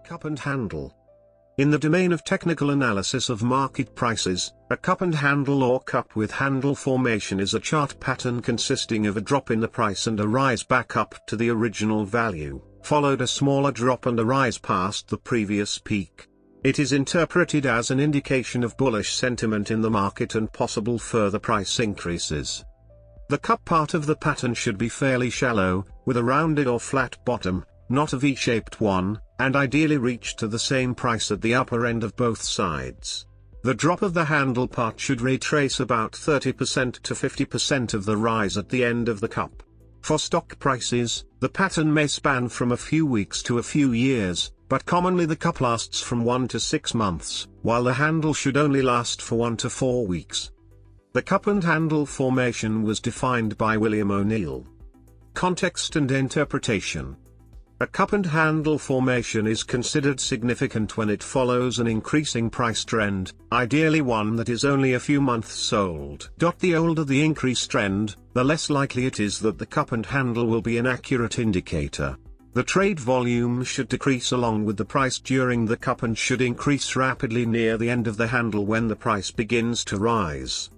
Cup and handle. In the domain of technical analysis of market prices, a cup and handle or cup with handle formation is a chart pattern consisting of a drop in the price and a rise back up to the original value, followed a smaller drop and a rise past the previous peak. It is interpreted as an indication of bullish sentiment in the market and possible further price increases. The cup part of the pattern should be fairly shallow, with a rounded or flat bottom, not a V-shaped one, and ideally reach to the same price at the upper end of both sides. The drop of the handle part should retrace about 30% to 50% of the rise at the end of the cup. For stock prices, the pattern may span from a few weeks to a few years, but commonly the cup lasts from 1 to 6 months, while the handle should only last for 1 to 4 weeks. The cup and handle formation was defined by William O'Neill. Context and interpretation. A cup and handle formation is considered significant when it follows an increasing price trend, ideally one that is only a few months old. The older the increase trend, the less likely it is that the cup and handle will be an accurate indicator. The trade volume should decrease along with the price during the cup and should increase rapidly near the end of the handle when the price begins to rise.